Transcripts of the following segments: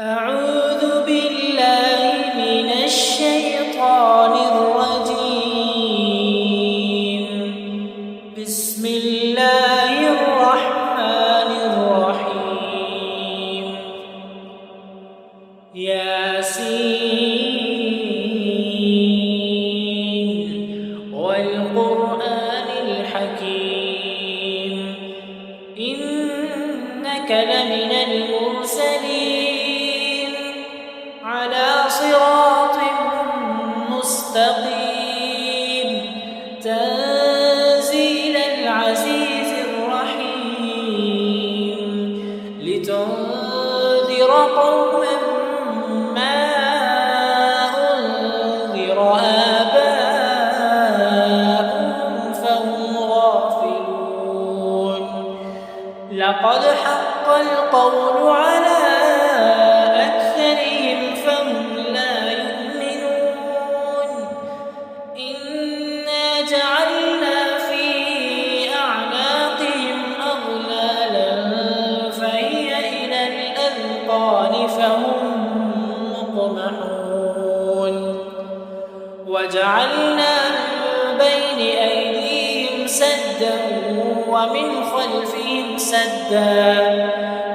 أعوذ بالله من الشيطان الرجيم. بسم الله الرحمن الرحيم. ياسين والقرآن الحكيم إنك لمن المرسلين على صراط مستقيم تنزيل العزيز الرحيم لتنذر قوما ما أنذر آباؤهم فهم غافلون. لقد حق القول على أكثرهم فهم لا يؤمنون. إنا جعلنا في أعناقهم أغلالا فهي إلى الأذقان فهم مقمحون. وجعلنا من بين أيديهم سدا ومن خلفهم سدا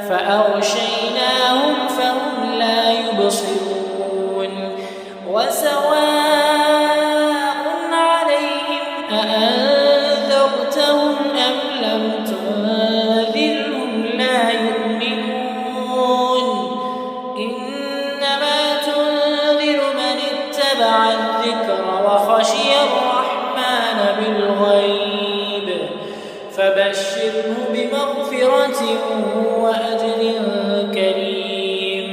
فأغشيناهم فهم لا يبصرون. وسواء عليهم أأنذرتهم أم لم تنذرهم لا يؤمنون. إنما تنذر من اتبع الذكر وخشي الرحمن بالغيب فبشره بمغفرة وأجر كريم.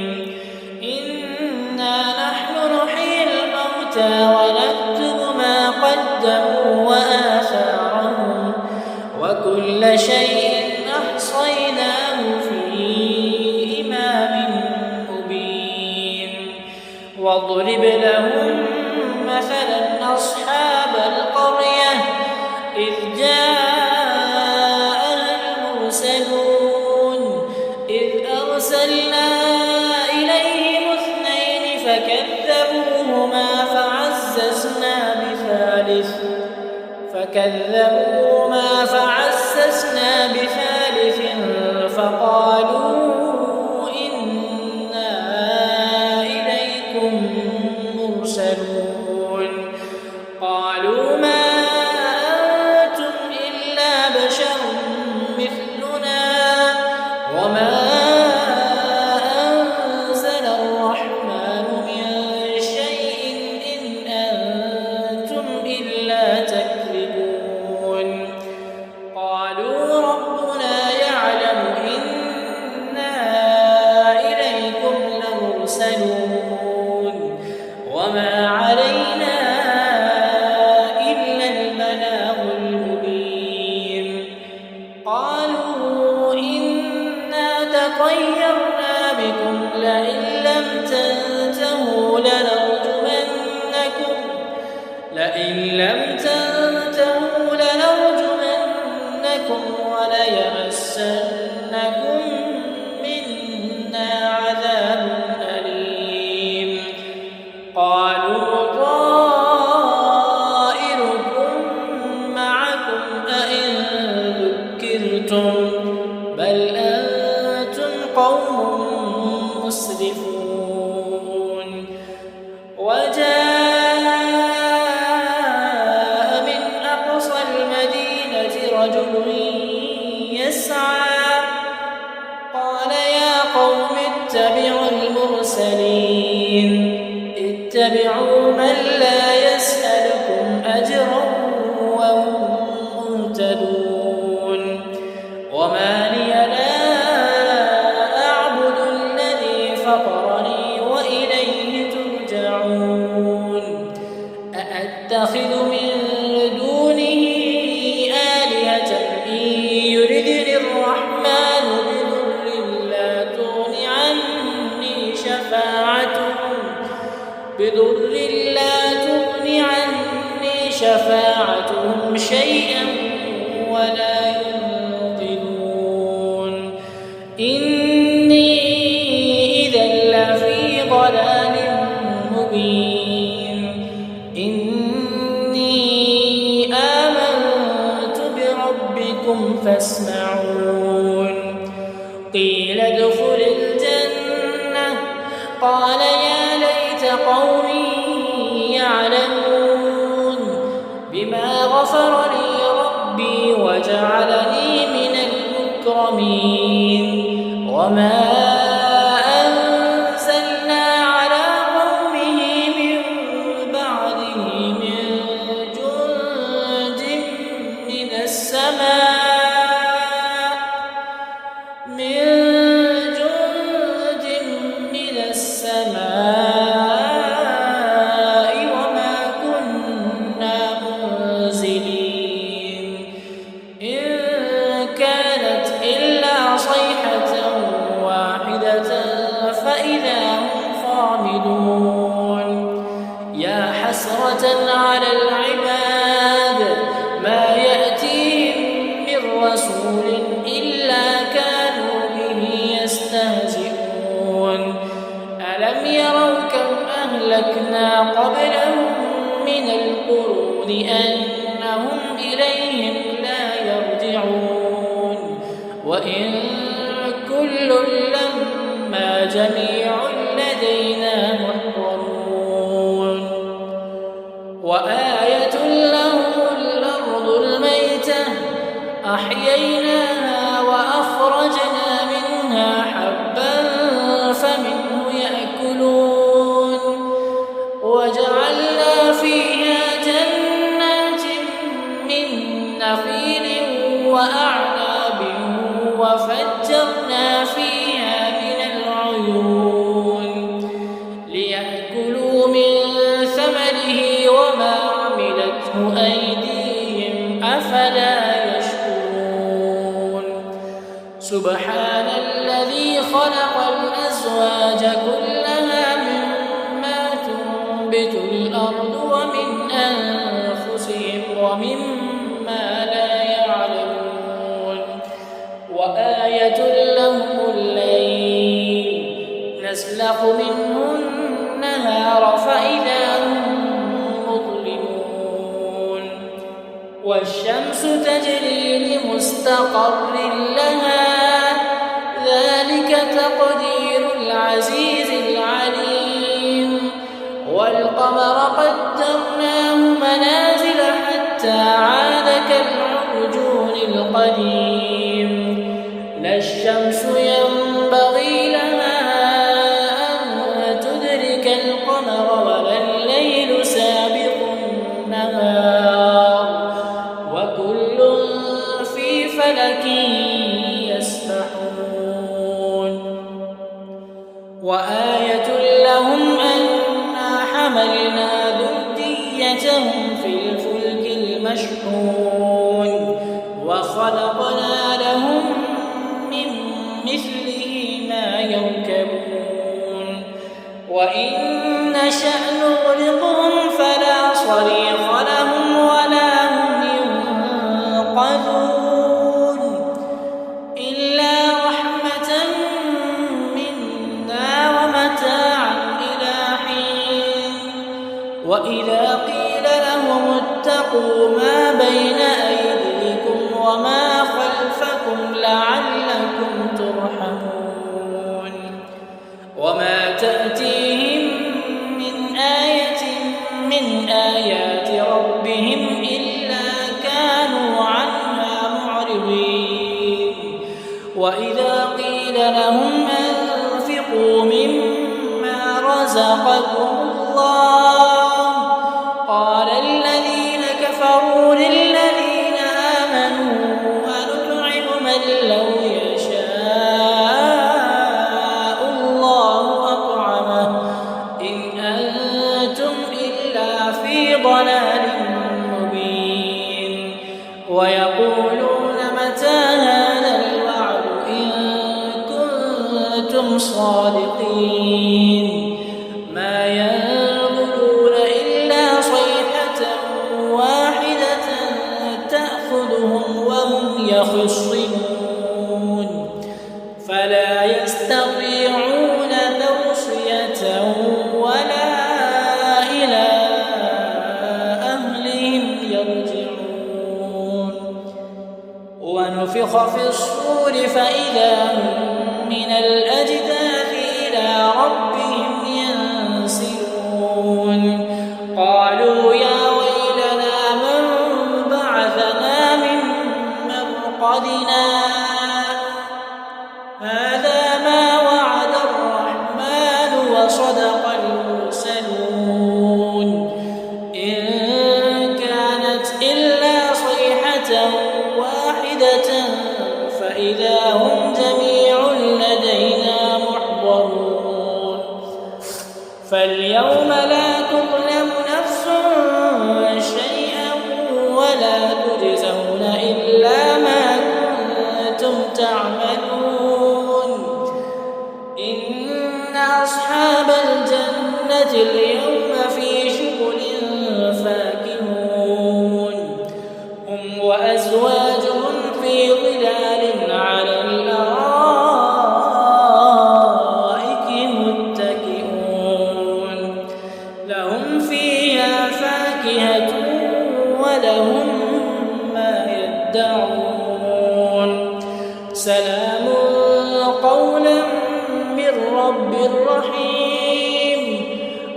إنا نحن نحيي الموتى ونكتب ما قدموا وآثارهم وكل شيء أحصيناه في إمام مبين. واضرب لهم مثلا أصحاب القرية إذ أرسلنا إليهم اثنين فكذبوهما فعززنا بثالث فقالوا إنا إليكم مرسلون. قالوا ما أنتم إلا بشر مثلنا وما أنزل الرحمن من شيء إن أنتم إلا تكذبون. قالوا ربنا يعلم إنا إليكم لمرسلون وما علينا إلا البلاغ المبين. قالوا إنا تطيرنا بكم لئن لم تنتهوا لنرجمنكم وليمسنكم منا عذاب أليم. قالوا طائركم معكم أئن ذكرتم بل أنتم قوم مسرفون. وجاء من أقصى المدينة رجل يسعى قال يا قوم اتبعوا المرسلين اتبعوا من لا يسألكم أجرا وهم مهتدون. وما لي لا أعبد الذي فطرني وإليه ترجعون. أأتخذ من دونه آلهة إن يردني الرحمن بضر لا تغن عني شفاعتهم شيئا ولا ينقذون. إني إذا قال يا ليت قومي يعلمون بما غفر لي ربي وجعلني من المكرمين وما أنزلنا على قومه من بعده من جند من السماء وما كنا منزلين إن كانت إلا صيحة واحدة فإذا هم خامدون يا حسرة على العباد ما يأتيهم من رسول إلا كانوا به يستهزئون ألم يروا كم أهلكنا قبلهم من القرون أنهم إليهم لا يرجعون وإن كل لما جميع لدينا محضرون وآية لهم الأرض الميتة أحييناها وأخرجنا منها حبا فمنه يأكلون وجعلنا فيها جنات من نخيل وأعناب وفجرنا فيها من العيون ليأكلوا من ثمره وما عملته أيديهم أفلا يشكرون سبحان الذي خلق الأزواج كلها مما تنبت الأرض ومن أنفسهم ومما لا يعلمون وآية لهم الليل نسلخ منه النهار فإذا هم مظلمون والشمس تجري لمستقر لها ذلك تقدير العزيز العليم والقمر قدرناه منازل حتى عاد كالعرجون القديم لا الشمس ينبغي لها أن تدرك القمر ولا الليل سابق النهار وكل في فلك يسبحون وآية لهم أنا حملنا ذريتهم في الفلك المشحون وخلقنا لهم من مثله ما يركبون وإن نشأ نغرقهم فلا صريخ لهم ولا هم ينقذون إلا رحمة منا ومتاعا إلى حين وإذا قيل لهم اتقوا ما بين أيديكم وما خلفكم لعلكم ترحمون وما تأتيهم من آية من آيات ربهم إلا كانوا عنها معرضين وإذا قيل لهم أنفقوا مما رزقكم الله قال الذين كفروا للذين آمنوا أنطعم من لو يشاء الله أطعمه إن أنتم إلا في ضلال مبين ويقولون متى هذا الوعد إن كنتم صادقين ما ينظرون إلا صيحة واحدة تأخذهم وهم يخصمون فلا يستطيعون توصية ولا إلى أهلهم يرجعون ونفخ في الصور فإذا هم من الأجداث إلى ربهم لصدق المرسلون إن كانت إلا صيحة واحدة فإذا هم جميع لدينا محضرون فاليوم لا تظلم نفس شيئا ولا تجزون إلا ما كنتم تعملون إن أصحاب الجنة اليوم في شغل فاكهون هم وأزواجهم في ظلال على الأرائك متكئون لهم فيها فاكهة ولهم ما يدعون سلام قولا من رب رحيم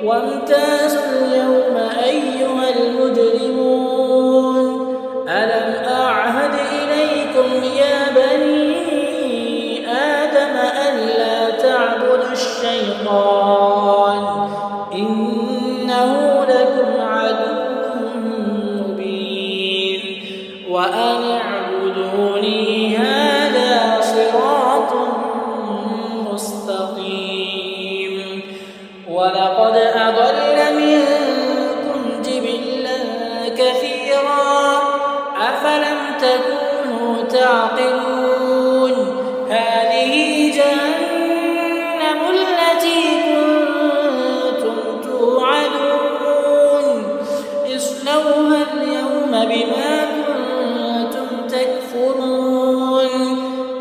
وامتازوا اليوم أيها المجرمون ألم أعهد إليكم يا بني آدم ألا تعبدوا الشيطان إنه لكم عدو مبين وأن اعبدوني هذا صراط مستقيم ولقد أضل منكم جبلا كثيرا أفلم تكونوا تعقلون هذه جهنم التي كنتم توعدون اصلوها اليوم بما كنتم تكفرون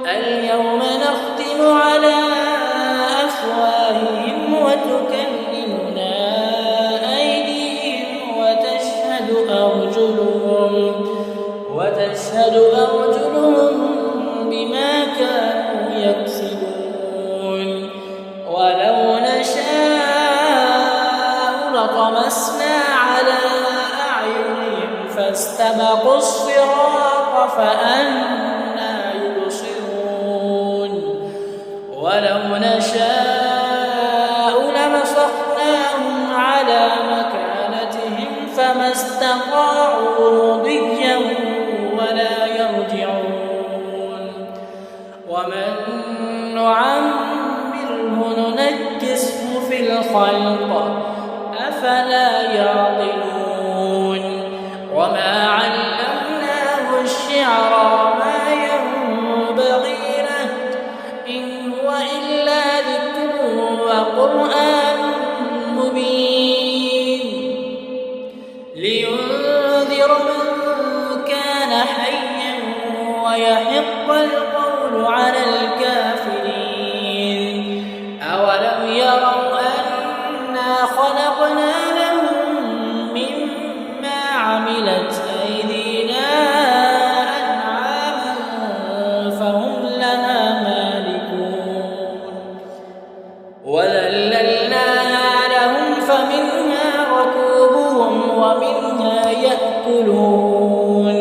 اليوم نختم على أفواههم وتكلمنا أيديهم وتشهد أرجلهم بما كانوا يكسبون ولو نشاء لطمسنا على أعينهم فاستبقوا الصراط فأنى يبصرون ولو نشاء لمسخناهم على مكانتهم فما استطاعوا مضيا ولا يرجعون ومن نعمره ننكسه في الخلق أفلا يعقلون وما علمناه الشعر ما ينبغي له إن هو إلا ذكر وقرآن مبين لينذر من كان حيا ويحق القول على الكافرين أولم يروا أنا خلقنا لهم مما عملت أيدينا أنعاما فهم لها مالكون وذللناها لهم فمنها ركوبهم ومنها يأكلون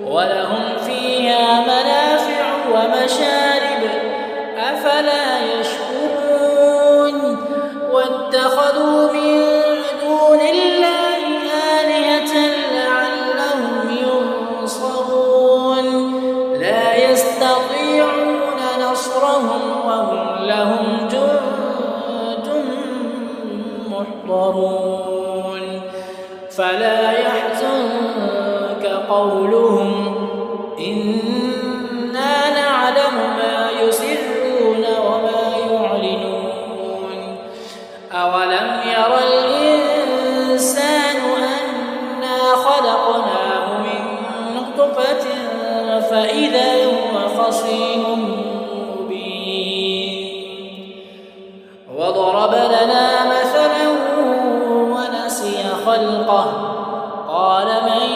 ولهم فيها منافع ومشارب أفلا يشكرون واتخذوا من دون الله آلهة لعلهم ينصرون لا يستطيعون نصرهم وهم لهم جند محضرون فلا يحزنك قولهم إنا نعلم ما يسرون وما يعلنون أولم ير الإنسان أنا خلقناه من نطفة فإذا هو خصيم مبين وضرب لنا مثلا ونسي خلقه قال من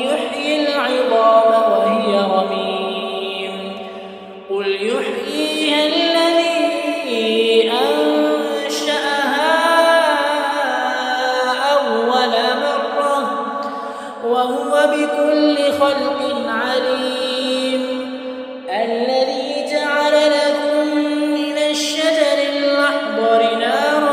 يحيي العظام وهي رميم قل يحييها الذي أنشأها أول مرة وهو بكل خلق عليم الذي جعل لكم من الشجر الأخضر نارا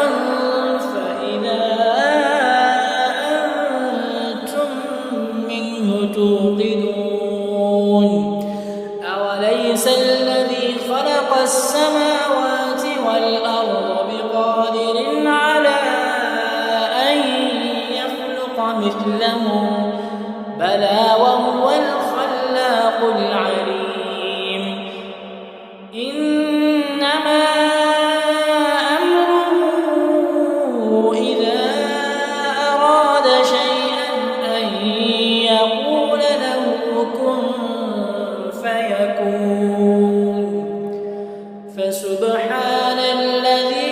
فسبحان الذي